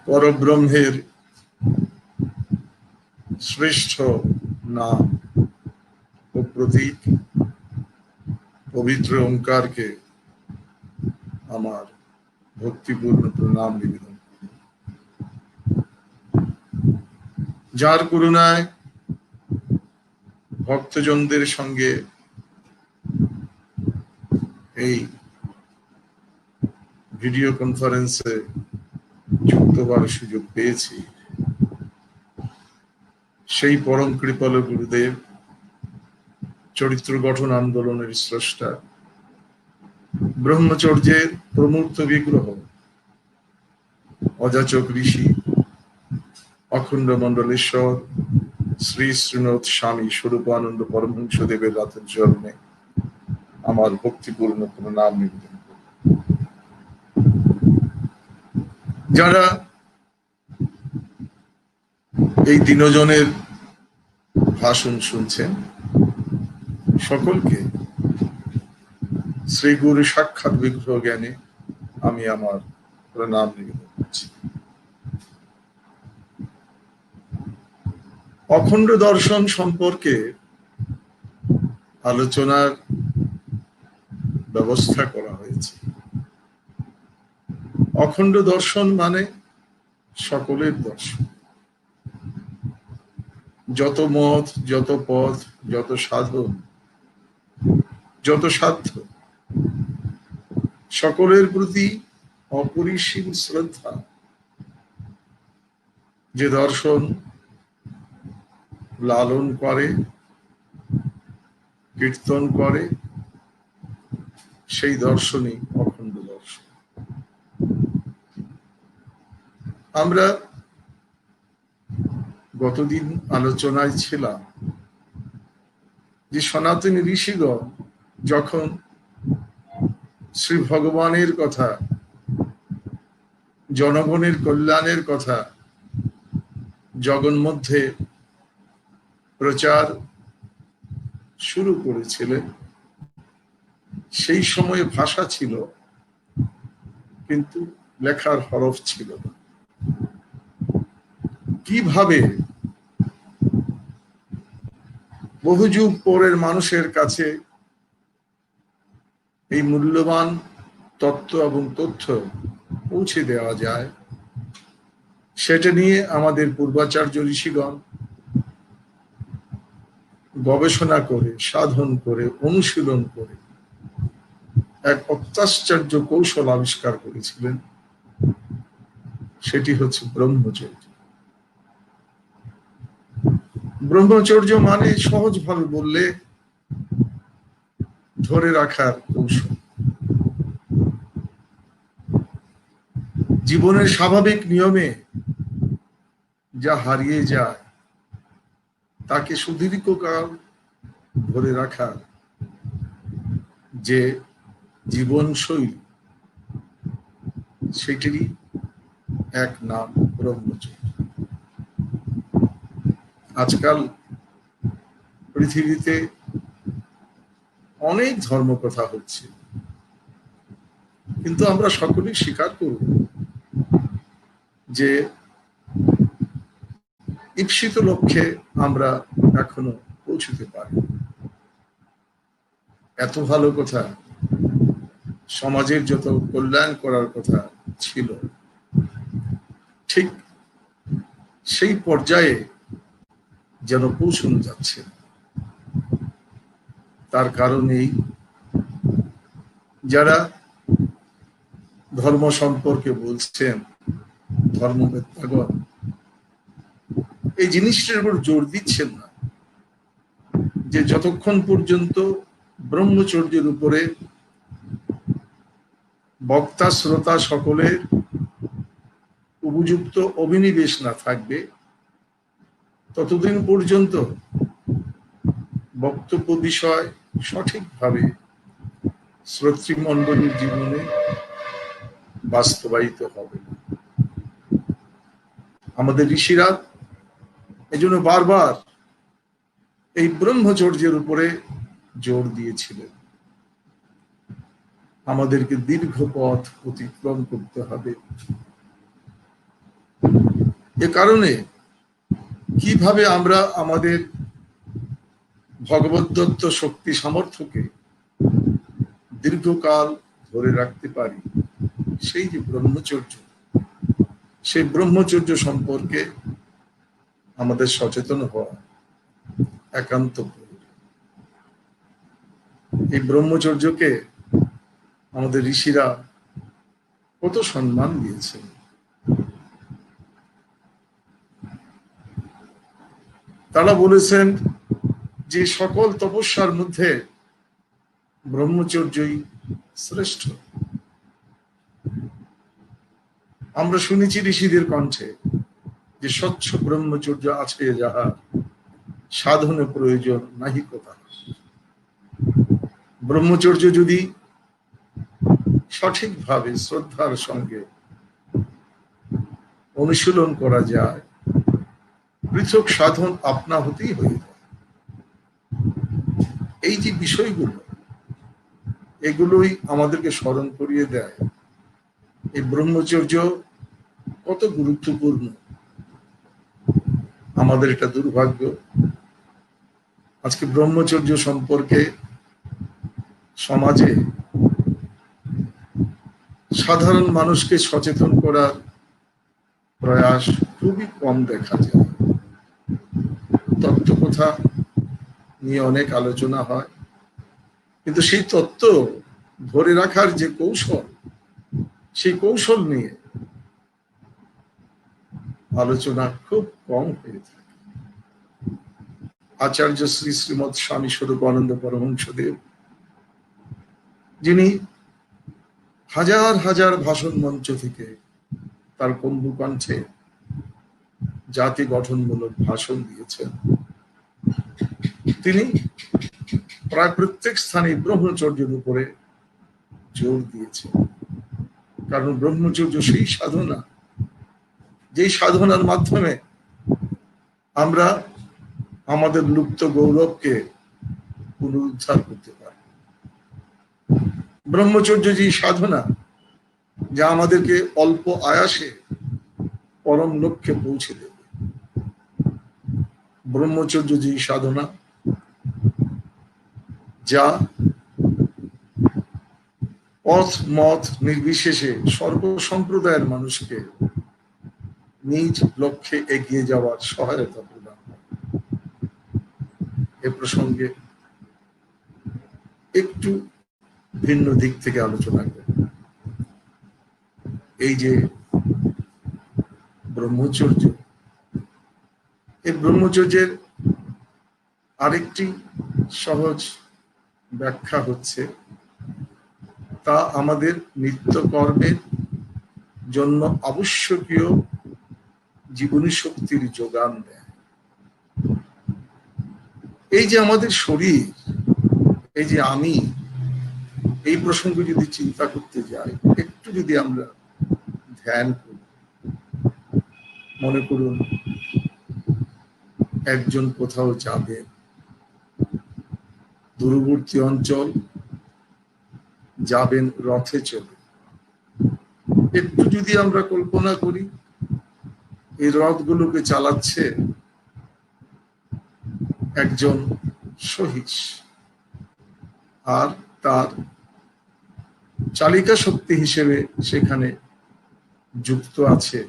পরব্রহ্মের শ্রেষ্ঠ নাম ও প্রতীক পবিত্র ওঙ্কারকে আমার ভক্তিপূর্ণ প্রণাম নিবেদন করি। যার করুণায় ভক্তজনদের সঙ্গে এই ভিডিও কনফারেন্সে যুক্ত হওয়ার সুযোগ পেয়েছি, সেই পরম কৃপাল গুরুদেব, চরিত্র গঠন আন্দোলনের স্রষ্টা, ব্রহ্মচর্যের প্রমূর্ত বিগ্রহ, অযাচক ঋষি, অখণ্ড মণ্ডলেশ্বর শ্রী শ্রীনাথ স্বামী স্বরূপানন্দ পরমহংসদেবের রাতের চরণে আমার ভক্তিপূর্ণ প্রণাম নিবেদন করি। যারা এই দিনজনের ভাষণ শুনছেন, সকলকে শ্রী গুরু সাক্ষাৎ বিগ্রহ জ্ঞানে আমি আমার প্রণাম নিবেদন করছি। অখণ্ড দর্শন সম্পর্কে আলোচনার ব্যবস্থা করা হয়েছে। অখণ্ড দর্শন মানে সকলের দর্শন। যত মত, যত পথ, যত সাধন, যত সাধ্য, সকলের প্রতি অপরিসীম শ্রদ্ধা। যে দর্শন লালন করে, কীর্তন করে, সেই দর্শনই অখণ্ড দর্শন। আমরা গতদিন আলোচনায় ছিলাম যে সনাতনী ঋষিগণ যখন শ্রী ভগবানের কথা, জনগণের কল্যাণের কথা জগন্মধ্যে প্রচার শুরু করেছিলেন, সেই সময়ে ভাষা ছিল কিন্তু লেখার হরফ ছিল না। কিভাবে বহু যুগ পরের মানুষের কাছে এই মূল্যবান তত্ত্ব এবং তথ্য পৌঁছে দেওয়া যায়, সেটা নিয়ে আমাদের পূর্বাচার্য ঋষিগণ গবেষণা করে, সাধন করে, অনুশীলন করে এক অত্যাশ্চর্য কৌশল আবিষ্কার করেছিলেন। সেটি হচ্ছে ব্রহ্মচর্য। ব্রহ্মচর্য মানে সহজভাবে বললে ধরে রাখার কৌশল। জীবনের স্বাভাবিক নিয়মে যা হারিয়ে যায় তাকে সুদীর্ঘকাল ধরে রাখার যে জীবনশৈলী, সেটিরই এক নাম ব্রহ্মচর্য। আজকাল পৃথিবীতে অনেক ধর্মকথা হচ্ছে, কিন্তু আমরা সকলেই স্বীকার করব যে ঈপ্সিত লক্ষ্যে আমরা এখনো পৌঁছতে পারি। এত ভালো কথা, সমাজের যত কল্যাণ করার কথা ছিল, ঠিক সেই পর্যায়ে যেন পৌঁছানো যাচ্ছে। তার কারণেই যারা ধর্ম সম্পর্কে বলছেন, ধর্মবেত্তাগণ এই জিনিসটার উপর জোর দিচ্ছেন না যে যতক্ষণ পর্যন্ত ব্রহ্মচর্যের উপরে বক্তা শ্রোতা সকলের উপযুক্ত অভিনিবেশ না থাকবে, ততদিন পর্যন্ত বক্তব্য বিষয় সঠিকভাবে শ্রোতৃমণ্ডলীর জীবনে বাস্তবায়িত হবে না। আমাদের ঋষিরা এজন্য বারবার এই ব্রহ্মচর্যের উপরে জোর দিয়েছিলেন। আমাদেরকে দীর্ঘ পথ অতিক্রম করতে হবে, এ কারণে কিভাবে আমরা আমাদের ভগবদ্দত্ত শক্তি সামর্থ্যকে দীর্ঘকাল ধরে রাখতে পারি, সেই যে ব্রহ্মচর্য, সেই ব্রহ্মচর্য সম্পর্কে আমাদের সচেতন হওয়া একান্ত প্রয়োজন। এই ব্রহ্মচর্যকে আমাদের ঋষিরা কত সম্মান দিয়েছেন। তারা বলেছেন যে সকল তপস্যার মধ্যে ব্রহ্মচর্যই শ্রেষ্ঠ। আমরা শুনেছি ঋষিদের কণ্ঠে যে স্বচ্ছ ব্রহ্মচর্য আছে যাহা, সাধনে প্রয়োজন নাহি কথা। ব্রহ্মচর্য যদি সঠিকভাবে শ্রদ্ধার সঙ্গে অনুশীলন করা যায়, পৃথক সাধন আপনা হতেই হয়ে যায়। এই যে বিষয়গুলো, এগুলোই আমাদেরকে স্মরণ করিয়ে দেয় এই ব্রহ্মচর্য কত গুরুত্বপূর্ণ। আমাদের এটা দুর্ভাগ্য, আজকে ব্রহ্মচর্য সম্পর্কে সমাজে সাধারণ মানুষকে সচেতন করার প্রয়াস খুবই কম দেখা যায়। তত্ত্বকথা নিয়ে অনেক আলোচনা হয়, কিন্তু সেই তত্ত্ব ধরে রাখার যে কৌশল, সেই কৌশল নিয়ে আলোচনা খুব কম হয়ে থাকে। আচার্য শ্রী শ্রীমৎ স্বামী স্বরূপানন্দ পরমহংসদেব, যিনি হাজার হাজার ভাষণ মঞ্চ থেকে তার কম্বু কণ্ঠে জাতি গঠনমূলক ভাষণ দিয়েছেন, তিনি প্রায় প্রত্যেক স্থানে ব্রহ্মচর্যের উপরে জোর দিয়েছেন। কারণ ব্রহ্মচর্য সেই সাধনা, যেই সাধনার মাধ্যমে আমরা আমাদের লুপ্ত গৌরবকে পুনরুদ্ধার করতে পারি। ব্রহ্মচর্য যে সাধনা, যা আমাদেরকে অল্প আয়াসে পরম লক্ষ্যে পৌঁছে দেবে। ব্রহ্মচর্য যে সাধনা, যা পথ মত নির্বিশেষে সর্ব সম্প্রদায়ের মানুষকে নিজ লক্ষ্যে এগিয়ে যাওয়ার সহায়তা প্রদান করে। এ প্রসঙ্গে একটু ভিন্ন দিক থেকে আলোচনা করব। এই যে ব্রহ্মচর্য, এই ব্রহ্মচর্যের আরেকটি সহজ ব্যাখ্যা হচ্ছে, তা আমাদের নিত্যকর্মের জন্য আবশ্যকীয় জীবনী শক্তির যোগান দেয়। এই যে আমাদের শরীর, এই যে আমি, এই প্রসঙ্গে যদি চিন্তা করতে যাই, একটু যদি আমরা ধ্যান করি, মনে করুন একজন কোথাও যাবেন, দূরবর্তী অঞ্চল যাবেন রথে চলে। একটু যদি আমরা কল্পনা করি, এই রথগুলোকে চালাচ্ছে একজন সহিস, আর তার চালিকা শক্তি হিসেবে সেখানে যুক্ত আছে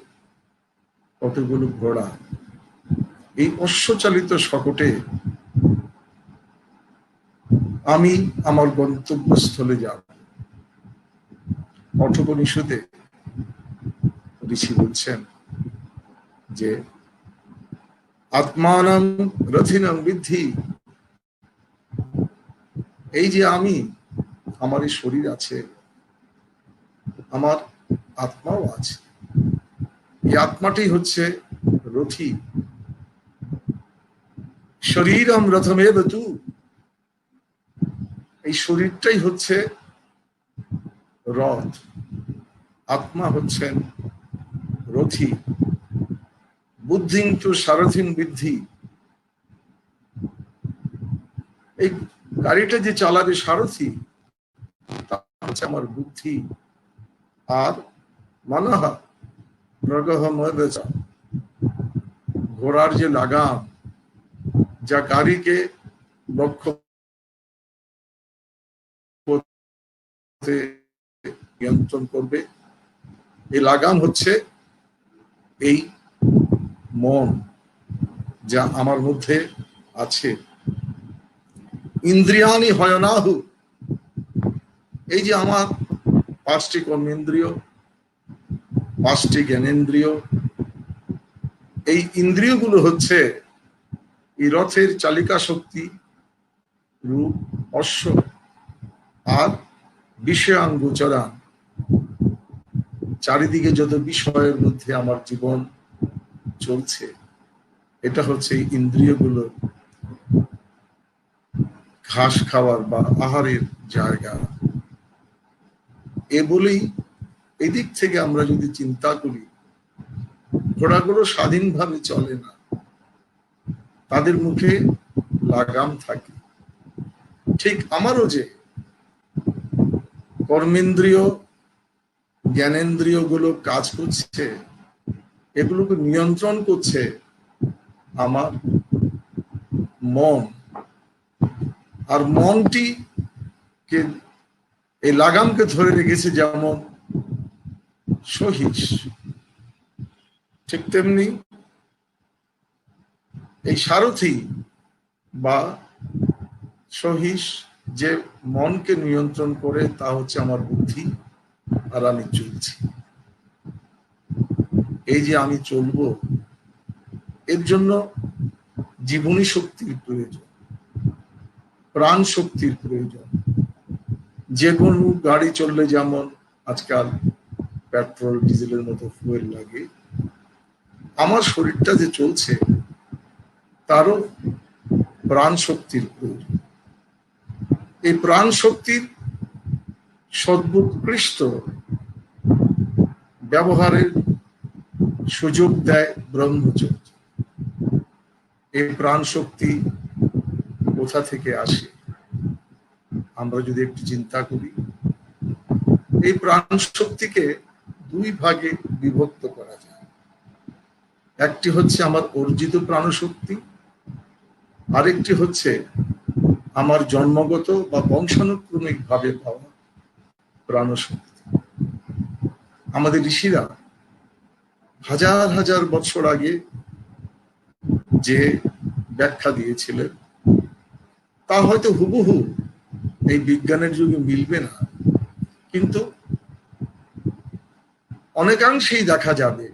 কতগুলো ঘোড়া। এই অশ্বচালিত শকটে আমি আমার গন্তব্যস্থলে যাব। কঠোপনিষদে ঋষি বলছেন যে আত্মানাং রথিনাং বিদ্ধি, এই যে আমি, আমার এই শরীর আছে, আমার আত্মাও আছে। এই আত্মাটি হচ্ছে রথী। শরীরম রথমেব তু, এই শরীরটাই হচ্ছে রথ, আত্মা হচ্ছেন রথী। বুদ্ধিং তু সারথিং বিদ্ধি, এই গাড়িটা যে চালাবে সারথী, তা হচ্ছে আমার বুদ্ধি। আর মানহা ঘোড়ার যে লাগাম যা গাড়িকে লক্ষ্য নিয়ন্ত্রণ করবে, এই লাগাম হচ্ছে এই মন যা আমার মধ্যে আছে। ইন্দ্রিয়ানি হয়নাহু, এই যে আমার 5টি কর্মেন্দ্রিয়, 5টি জ্ঞানেন্দ্রিয়, এই ইন্দ্রিয়গুলো হচ্ছে এই রথের চালিকা শক্তি রূপ অশ্ব আর বিষয়াঙ্গোচরান। চারিদিকে যত বিষয়ের মধ্যে আমার জীবন চলছে, এটা হচ্ছে এই ইন্দ্রিয়গুলো ঘাস খাওয়ার বা আহারের জায়গা। এ বলেই এদিক থেকে আমরা যদি চিন্তা করি, ঘোড়াগুলো স্বাধীনভাবে চলে না, তাদের মুখে লাগাম থাকে। ঠিক আমারও যে কর্মেন্দ্রিয় জ্ঞানেন্দ্রিয় গুলো কাজ করছে, এগুলোকে নিয়ন্ত্রণ করছে আমার মন। আর মনটি কে এই লাগামকে ধরে রেখেছে যেমন সহিস, ঠিক তেমনি এই সারথি বা সহিস যে মনকে নিয়ন্ত্রণ করে, তা হচ্ছে আমার বুদ্ধি। আর আমি চলছি, এই যে আমি চলবো, এর জন্য জীবনী শক্তির প্রয়োজন, প্রাণ শক্তির প্রয়োজন। যে কোনো গাড়ি চললে যেমন আজকাল পেট্রোল ডিজেলের মতো ফুয়েল লাগে, আমার শরীরটা যে চলছে তারও প্রাণ শক্তির প্রয়োজন। এই প্রাণ শক্তির সর্বোৎকৃষ্ট ব্যবহারের সুযোগ দেয় ব্রহ্মচর্য। এই প্রাণ শক্তি কোথা থেকে আসে আমরা যদি একটু চিন্তা করি, এই প্রাণ শক্তিকে 2 ভাগে বিভক্ত করা যায়। একটি হচ্ছে আমার অর্জিত প্রাণশক্তি, আরেকটি হচ্ছে আমার জন্মগত বা বংশানুক্রমিক ভাবে পাওয়া প্রাণশক্তি। আমাদের ঋষিরা হাজার হাজার বছর আগে যে ব্যাখ্যা দিয়েছিলেন, তা হয়তো হুবহু এই বিজ্ঞানের যুগে মিলবে না, কিন্তু অনেকাংশেই দেখা যাবে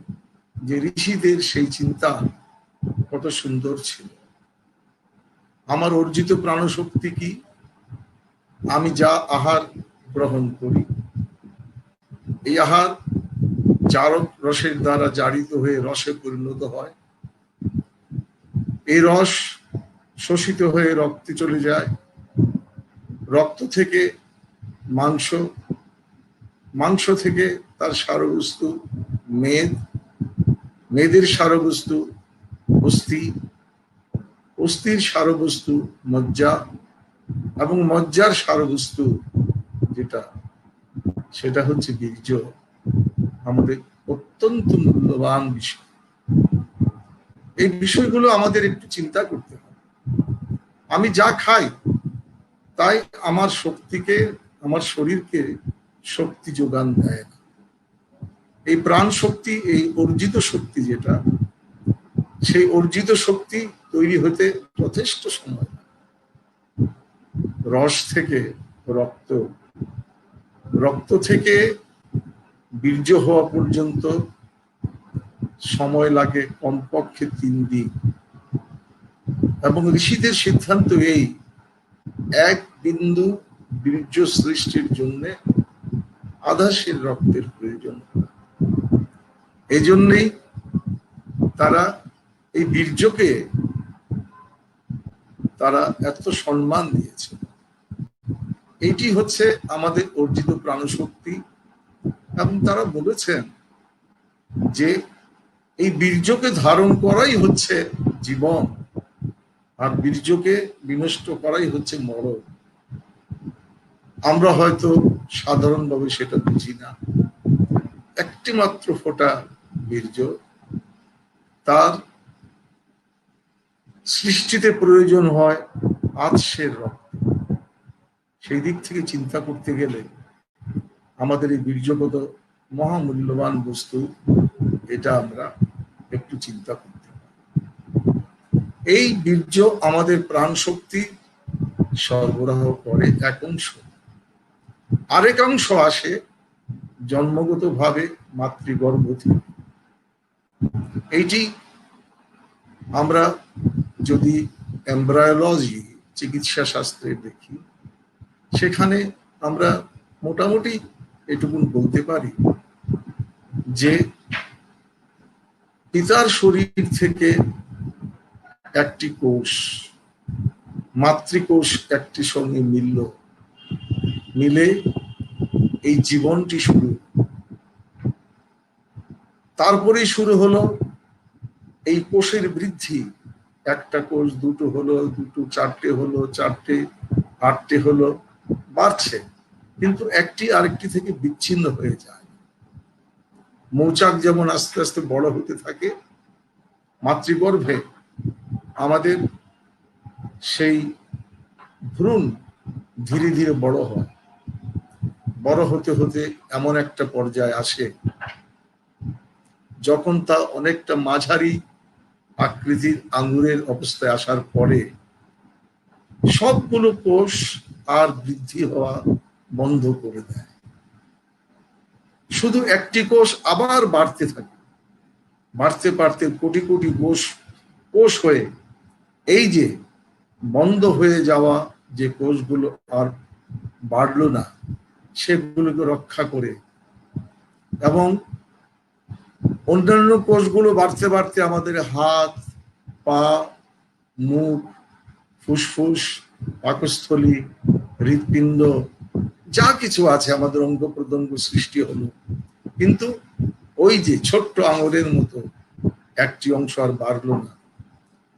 যে ঋষিদের সেই চিন্তা কত সুন্দর ছিল। আমার অর্জিত প্রাণশক্তি কি? আমি যা আহার গ্রহণ করি, এই আহার জারক রসের দ্বারা জারিত হয়ে রসে পরিণত হয়। এই রস শোষিত হয়ে রক্তে চলে যায়, রক্ত থেকে মাংস, মাংস থেকে তার সারবস্তু মেদ, মেদের সারবস্তু অস্থি, অস্থির সারবস্তু মজ্জা, এবং মজ্জার সারবস্তু যেটা, সেটা হচ্ছে বীর্য। আমাদের অত্যন্ত মূল্যবান বিষয়। এই বিষয়গুলো আমাদের একটু চিন্তা করতে হবে। আমি যা খাই তাই আমার শক্তিকে, আমার শরীরকে শক্তি যোগান দেয় না। এই প্রাণ শক্তি, এই অর্জিত শক্তি যেটা, সেই অর্জিত শক্তি তৈরি হতে যথেষ্ট সময়। রস থেকে রক্ত, রক্ত থেকে বীর্য হওয়া পর্যন্ত সময় লাগে কমপক্ষে 3 দিন। এবং ঋষিদের সিদ্ধান্ত এই, 1 বিন্দু বীর্য সৃষ্টির জন্য আধাশের রক্তের প্রয়োজন। এই জন্যেই তারা এই বীর্যকে তারা এত সম্মান দিয়েছে। এটি হচ্ছে আমাদের অর্জিত প্রাণশক্তি। এবং তারা বলেছেন যে এই বীর্যকে ধারণ করাই হচ্ছে জীবন, আর বীর্যকে বিনষ্ট করাই হচ্ছে মরণ। আমরা হয়তো সাধারণভাবে সেটা বুঝি না। একটি মাত্র ফোঁটা বীর্য, তার সৃষ্টিতে প্রয়োজন হয় আতসের রক্ত। সেই দিক থেকে চিন্তা করতে গেলে আমাদের এই বীর্যগত মহামূল্যবান বস্তু, এটা আমরা একটু চিন্তা করতে পারি। এই বীর্য আমাদের প্রাণ শক্তি সরবরাহ করে এক অংশ, আরেক অংশ আসে জন্মগত ভাবে মাতৃগর্ভ থেকে। এইটি আমরা যদি এমব্রায়োলজি, চিকিৎসা শাস্ত্রে দেখি, সেখানে আমরা মোটামুটি এটুকুন বলতে পারি যে পিতার শরীর থেকে একটি কোষ, মাতৃকোষ একটি সঙ্গে মিলে এই জীবনটি শুরু। তারপরেই শুরু হলো এই কোষের বৃদ্ধি। একটা কোষ দুটো হলো, দুটো চারটে হলো, চারটে আটটে হলো, বাড়ছে, কিন্তু একটি আরেকটি থেকে বিচ্ছিন্ন হয়ে যায়। মৌচাক যেমন আস্তে আস্তে বড় হতে থাকে, মাতৃগর্ভে আমাদের সেই ভ্রূণ ধীরে ধীরে বড় হয়। বড় হতে হতে এমন একটা পর্যায়ে আসে যখন তা অনেকটা মাঝারি আকৃতির আঙ্গুরের অবস্থায় আসার পরে সবগুলো কোষ আর বৃদ্ধি হওয়া বন্ধ করে দেয়। শুধু একটি কোষ আবার বাড়তে থাকে, বাড়তে বাড়তে কোটি কোটি কোষ হয়ে এই যে বন্ধ হয়ে যাওয়া যে কোষগুলো আর বাড়লো না, সেগুলোকে রক্ষা করে, এবং অন্যান্য কোষগুলো বাড়তে বাড়তে আমাদের হাত, পা, মুখ, ফুসফুস, পাকস্থলী, হৃৎপিণ্ড, যা কিছু আছে আমাদের অঙ্গ প্রত্যঙ্গ সৃষ্টি হলো। কিন্তু ওই যে ছোট্ট আঙুরের মতো একটি অংশ আর বাড়লো না,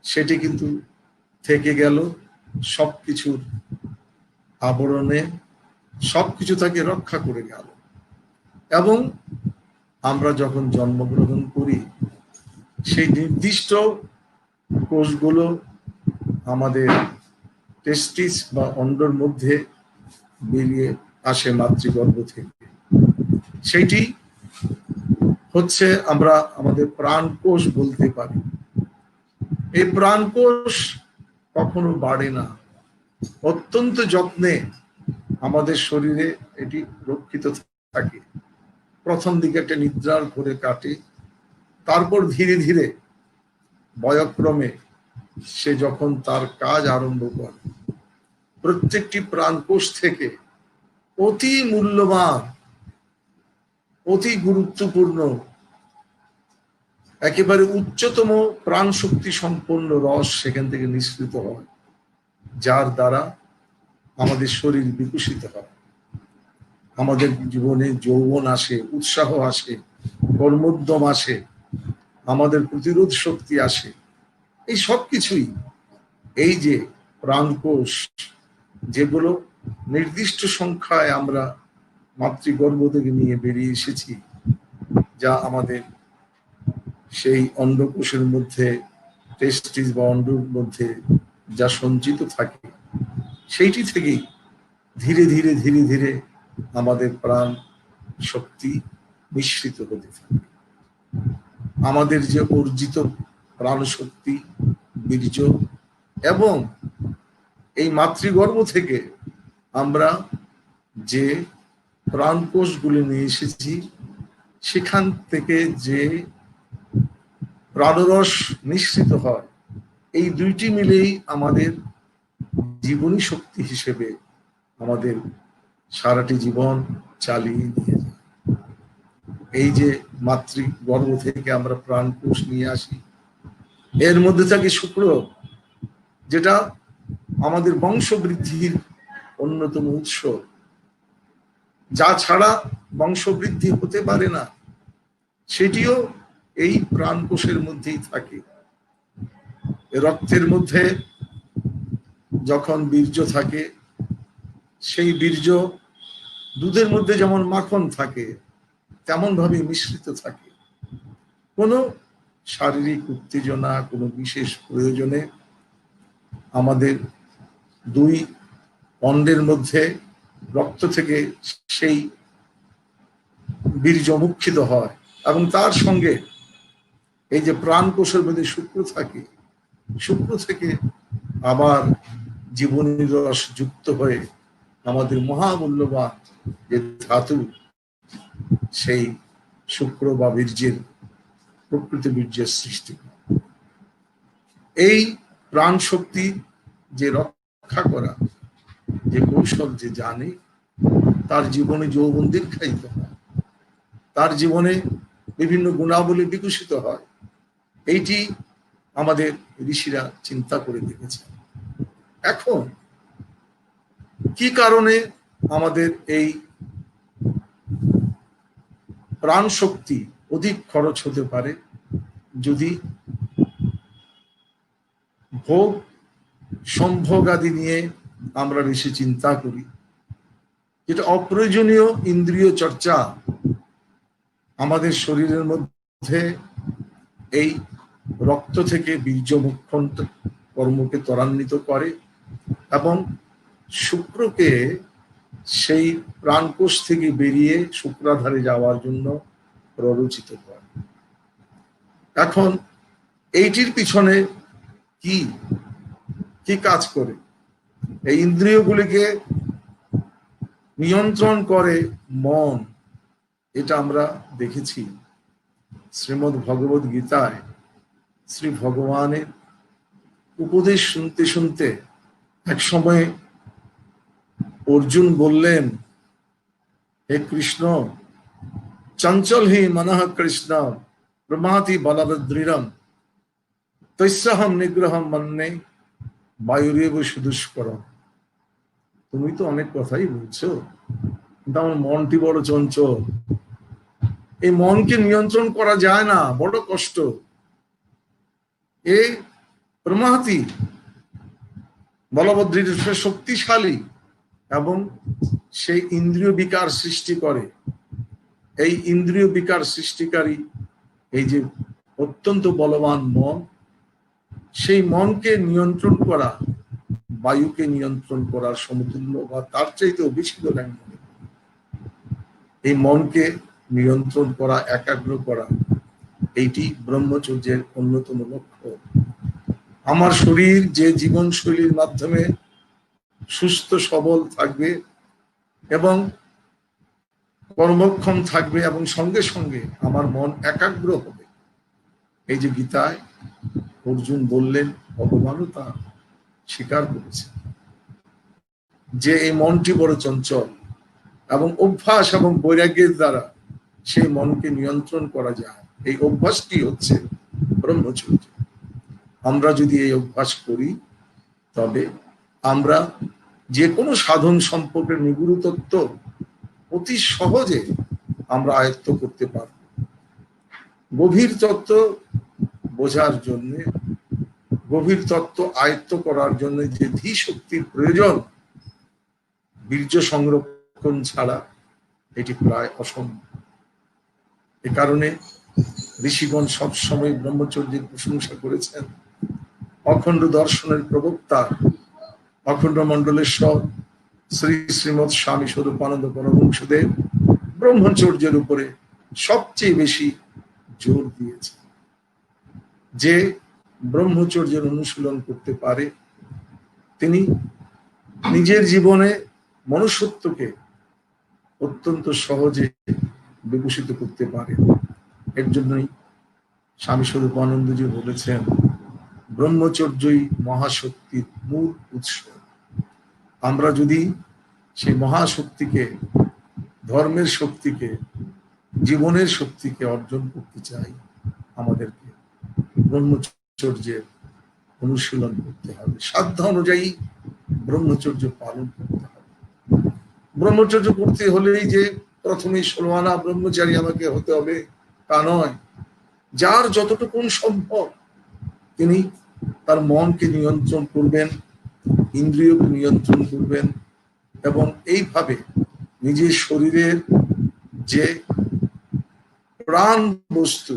সেটি কিন্তু থেকে গেল সবকিছুর আবরণে, সবকিছু তাকে রক্ষা করে গেল। এবং আমরা যখন জন্মগ্রহণ করি, সেই নির্দিষ্ট কোষগুলো আমাদের টেস্টিস বা অন্ডর মধ্যে বেরিয়ে আসে মাতৃগর্ভ থেকে। সেইটি হচ্ছে আমরা আমাদের প্রাণকোষ বলতে পারি। এই প্রাণকোষ কখনো বাড়ে না, অত্যন্ত যত্নে আমাদের শরীরে এটি রক্ষিত থাকে। প্রথম দিকে একটা নিদ্রার ঘরে কাটে, তারপর ধীরে ধীরে বয়ক্রমে সে যখন তার কাজ আরম্ভ করে, প্রত্যেকটি প্রাণকোষ থেকে অতি মূল্যবান, অতি গুরুত্বপূর্ণ, একেবারে উচ্চতম প্রাণ শক্তি সম্পন্ন রস সেখান থেকে নিঃসৃত হয়, যার দ্বারা আমাদের শরীর বিকশিত হয়, আমাদের জীবনে যৌবন আসে, উৎসাহ আসে, কর্মোদ্যম আসে, আমাদের প্রতিরোধ শক্তি আসে। এই সব কিছুই এই যে প্রাণকোষ, যেগুলো নির্দিষ্ট সংখ্যায় আমরা মাতৃগর্ভ থেকে নিয়ে বেরিয়ে এসেছি, যা আমাদের সেই অন্ডকোষের মধ্যে, টেস্টিস বা অন্ডর মধ্যে যা সঞ্চিত থাকে, সেইটি থেকেই ধীরে ধীরে ধীরে ধীরে আমাদের প্রাণ শক্তি মিশ্রিত হতে থাকে। আমাদের যে অর্জিত প্রাণ শক্তি, বীর্য, এবং এই মাতৃগর্ভ থেকে আমরা যে প্রাণকোষগুলি নিয়ে এসেছি, সেখান থেকে যে প্রাণরস নিঃসৃত হয়, এই দুইটি মিলেই আমাদের জীবনী শক্তি হিসেবে আমাদের সারাটি জীবন চালিয়ে নিয়ে যায়। এই যে মাতৃগর্ভ থেকে আমরা প্রাণকোষ নিয়ে আসি, এর মধ্যে থাকে শুক্র, যেটা আমাদের বংশবৃদ্ধির অন্যতম উৎস, যা ছাড়া বংশবৃদ্ধি হতে পারে না, সেটিও এই প্রাণকোষের মধ্যেই থাকে। রক্তের মধ্যে যখন বীর্য থাকে, সেই বীর্য দুধের মধ্যে যেমন মাখন থাকে তেমন ভাবে মিশ্রিত থাকে। কোনো শারীরিক উত্তেজনা, কোনো বিশেষ প্রয়োজনে আমাদের দুই অন্ডের মধ্যে রক্ত থেকে সেই বীর্য মুক্ষিত হয়, এবং তার সঙ্গে এই যে প্রাণকোষের মধ্যে শুক্র থাকে, শুক্র থেকে আবার জীবনী রস যুক্ত হয়ে আমাদের মহামূল্যবান যে ধাতু, সেই শুক্র বা বীর্যের, প্রকৃত বীর্যের সৃষ্টি। এই প্রাণ শক্তি যে রক্ষা করা যে কৌশল যে জানে, তার জীবনে যৌবন দীর্ঘায়িত হয়, তার জীবনে বিভিন্ন গুণাবলী বিকশিত হয়। এইটি আমাদের ঋষিরা চিন্তা করে দেখেছে। এখন কি কারণে আমাদের এই প্রাণ শক্তি অধিক খরচ হতে পারে? যদি ভোগ সম্ভোগ আদি নিয়ে আমরা বেশি চিন্তা করি, যেটা অপ্রয়োজনীয় ইন্দ্রিয় চর্চা আমাদের শরীরের মধ্যে এই রক্ত থেকে বীর্য মুক্ষণ কর্মকে ত্বরান্বিত করে এবং শুক্রকে সেই প্রাণকোষ থেকে বেরিয়ে শুক্রাধারে যাওয়ার জন্য প্ররোচিত করে। এখন এইটির পিছনে কি কি কাজ করে? এই ইন্দ্রিয়গুলিকে নিয়ন্ত্রণ করে মন। এটা আমরা দেখেছি শ্রীমদ্ ভগবদ গীতায় শ্রী ভগবানের উপদেশ শুনতে শুনতে এক সময় অর্জুন বললেন, হে কৃষ্ণ, চঞ্চল হি মনঃ কৃষ্ণ প্রমাতি বলবদৃঢ়ম তৈস্যহম নিগ্রহম মন্যে বায়ুরেব সুদুষ্করম। তুমি তো অনেক কথাই বলছো, কিন্তু আমার মনটি বড় চঞ্চল, এই মনকে নিয়ন্ত্রণ করা যায় না, বড় কষ্ট। এই প্রমাতি বলবদৃঢ়, শক্তিশালী এবং সেই ইন্দ্রিয় বিকার সৃষ্টি করে। এই ইন্দ্রিয় বিকার সৃষ্টিকারী এই যে অত্যন্ত বলবান মন, সেই মনকে নিয়ন্ত্রণ করা বায়ুকে নিয়ন্ত্রণ করার সমতুল্য বা তার চাইতেও বেশি বলে আমি মনে করি। এই মনকে নিয়ন্ত্রণ করা, একাগ্র করা, এইটি ব্রহ্মচর্যের অন্যতম লক্ষ্য। আমার শরীর যে জীবনশৈলীর মাধ্যমে সুস্থ সবল থাকবে এবং কর্মক্ষম থাকবে এবং সঙ্গে সঙ্গে আমার মন একাগ্র হবে। এই যে গীতায় অর্জুন বললেন, ভগবানও তা স্বীকার করেছে যে এই মনটি বড় চঞ্চল এবং অভ্যাস এবং বৈরাগ্যের দ্বারা সেই মনকে নিয়ন্ত্রণ করা যায়। এই অভ্যাসটি হচ্ছে ব্রহ্মচর্য। আমরা যদি এই অভ্যাস করি, তবে আমরা যে কোনো সাধন সম্পর্কের নিগুড় তত্ত্ব অতি সহজে আমরা আয়ত্ত করতে পারব। গভীর তত্ত্ব বোঝার জন্য, গভীর তত্ত্ব আয়ত্ত করার জন্য যে ধী শক্তির প্রয়োজন, বীর্য সংরক্ষণ ছাড়া এটি প্রায় অসম্ভব। এ কারণে ঋষিগণ সবসময় ব্রহ্মচর্যের প্রশংসা করেছেন। অখণ্ড দর্শনের প্রবক্তা অখণ্ড মণ্ডলেশ্বর শ্রী শ্রীমৎ স্বামী স্বরূপানন্দ পরমহংসদেব ব্রহ্মচর্যের উপরে সবচেয়ে বেশি জোর দিয়েছে। যে ব্রহ্মচর্যের অনুশীলন করতে পারে, তিনি নিজের জীবনে মনুষ্যত্বকে অত্যন্ত সহজে বিকশিত করতে পারে। এর জন্যই স্বামী স্বরূপানন্দজি বলেছেন, ব্রহ্মচর্যই মহাশক্তির মূল উৎস। আমরা যদি সেই মহাশক্তিকে, ধর্মের শক্তিকে, জীবনের শক্তিকে অর্জন করতে চাই, আমাদেরকে ব্রহ্মচর্যের অনুশীলন করতে হবে, সাধ্য অনুযায়ী ব্রহ্মচর্য পালন করতে হবে। ব্রহ্মচর্য করতে হলেই যে প্রথমেই 16 আনা ব্রহ্মচারী আমাকে হতে হবে তা নয়। যার যতটুকু সম্ভব তিনি তার মনকে নিয়ন্ত্রণ করবেন, ইন্দ্রিয়কে নিয়ন্ত্রণ করবেন এবং এইভাবে নিজের শরীরের যে প্রাণ বস্তু,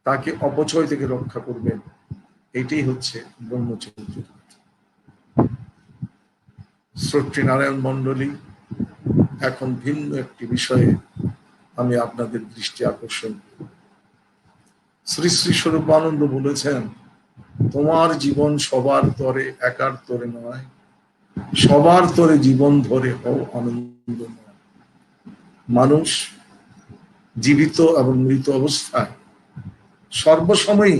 তাকে অপচয় থেকে রক্ষা করবেন, এটাই হচ্ছে ব্রহ্মচর্য। শ্রোত্রী নারায়ণ মণ্ডলী, এখন ভিন্ন একটি বিষয়ে আমি আপনাদের দৃষ্টি আকর্ষণ করব। শ্রী শ্রী স্বরূপানন্দ বলেছেন, তোমার জীবন সবার তরে, একার তরে নয়, সবার তরে জীবন ধরে হও আনন্দময়। মানুষ জীবিত এবং মৃত অবস্থায় সর্বসময়ই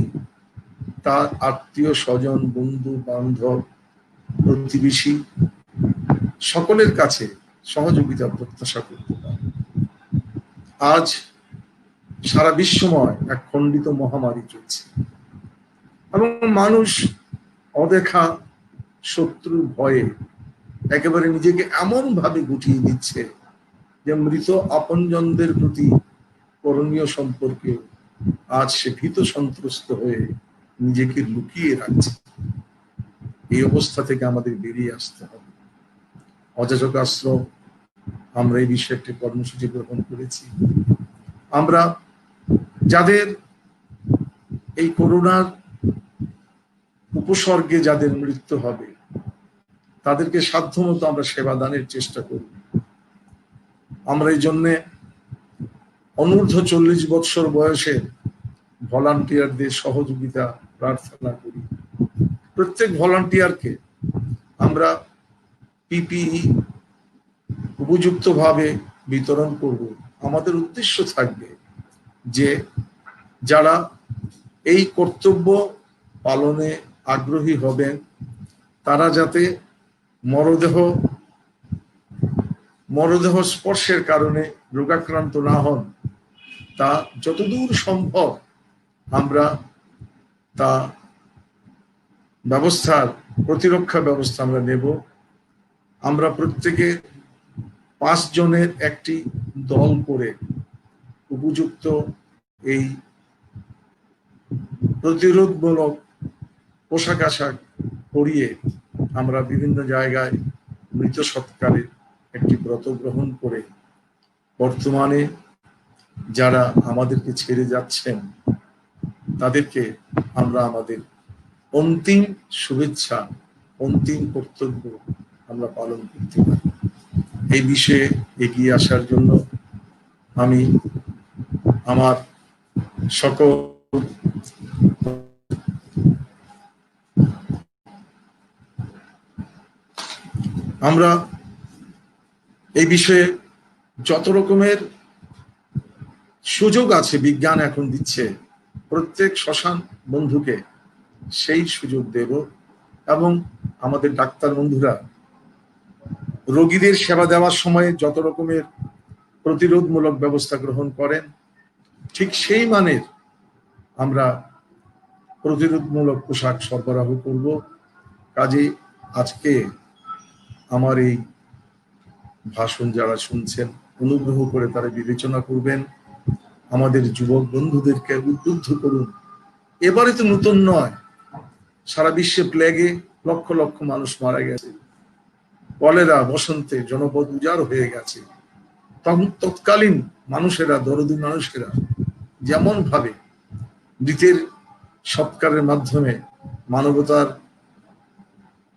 তার আত্মীয় স্বজন, বন্ধু বান্ধব, প্রতিবেশী সকলের কাছে সহযোগিতা প্রত্যাশা করতে পারে। আজ সারা বিশ্বময় এক খণ্ডিত মহামারী চলছে এবং মানুষ অদেখা শত্রুর ভয়ে একেবারে নিজেকে এমন ভাবে গুটিয়ে দিচ্ছে যে মৃত আপনজনদের প্রতি করণীয় সম্পর্কে আজ সে ভীত সন্ত্রস্ত হয়ে নিজেকে লুকিয়ে রাখছে। এই অবস্থা থেকে আমাদের বেরিয়ে আসতে হবে। অযাচক আশ্রম, আমরা এই বিষয়ে একটি কর্মসূচি গ্রহণ করেছি। আমরা যাদের এই করোনার উপসর্গে যাদের মৃত্যু হবে তাদেরকে সাধ্যমতো আমরা সেবা দানের চেষ্টা করব। আমরা এই জন্য অনূর্ধ্ব 40 বৎসর বয়সের ভলান্টিয়ারদের সহযোগিতা প্রার্থনা করি। প্রত্যেক ভলান্টিয়ারকে আমরা পিপিই উপযুক্তভাবে বিতরণ করব। আমাদের উদ্দেশ্য থাকবে যে যারা এই কর্তব্য পালনে আগ্রহী হবেন তারা যাতে মরদেহ স্পর্শের কারণে রোগাক্রান্ত না হন, তা যতদূর সম্ভব আমরা তা প্রতিরক্ষা ব্যবস্থা আমরা নেব। আমরা প্রত্যেকে 5 জনের একটি দল করে উপযুক্ত এই প্রতিরোধমূলক পোশাক আশাক পরিয়ে আমরা বিভিন্ন জায়গায় মৃত সৎকারের একটি ব্রত গ্রহণ করে বর্তমানে যারা আমাদেরকে ছেড়ে যাচ্ছেন তাদেরকে আমরা আমাদের অন্তিম শুভেচ্ছা, অন্তিম কর্তব্য আমরা পালন করতে পারি। এই বিষয়ে এগিয়ে আসার জন্য আমি আমার সকল আমরা এই বিষয়ে যত রকমের সুযোগ আছে বিজ্ঞান এখন দিচ্ছে, প্রত্যেক শ্মশান বন্ধুকে সেই সুযোগ দেব এবং আমাদের ডাক্তার বন্ধুরা রোগীদের সেবা দেওয়ার সময় যত রকমের প্রতিরোধমূলক ব্যবস্থা গ্রহণ করেন ঠিক সেই মানের আমরা প্রতিরোধমূলক পোশাক সরবরাহ করব। কাজে আজকে আমার এই ভাষণ যারা শুনছেন অনুগ্রহ করে তারা বিবেচনা করবেন, আমাদের যুবক বন্ধুদেরকে উদ্বুদ্ধ করুন। এবারে তো নতুন নয়, সারা বিশ্বে প্লেগে লক্ষ লক্ষ মানুষ মারা গেছে, কলেরা বসন্তে জনপদ উজাড় হয়ে গেছে। তখন তৎকালীন মানুষেরা, দরদি মানুষেরা যেমন ভাবে মৃতের সৎকারের মাধ্যমে মানবতার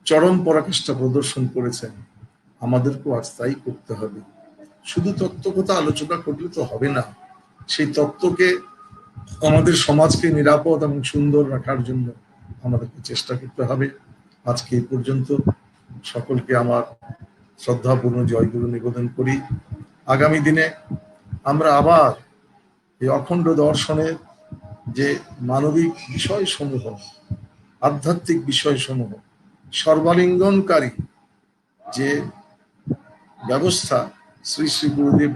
চরম পরাকাষ্ঠা প্রদর্শন করেছেন, আমাদেরকেও আজ তাই করতে হবে। শুধু তত্ত্বকথা আলোচনা করলে তো হবে না, সেই তত্ত্বকে আমাদের সমাজকে নিরাপদ এবং সুন্দর রাখার জন্য আমাদেরকে চেষ্টা করতে হবে। আজকে এই পর্যন্ত, সকলকে আমার শ্রদ্ধাপূর্ণ জয়গুরু নিবেদন করি। আগামী দিনে আমরা আবার এই অখণ্ড দর্শনের যে মানবিক বিষয়সমূহ, আধ্যাত্মিক বিষয়সমূহ, সর্বালিঙ্গনকারী যে ব্যবস্থা শ্রী শ্রী গুরুদেব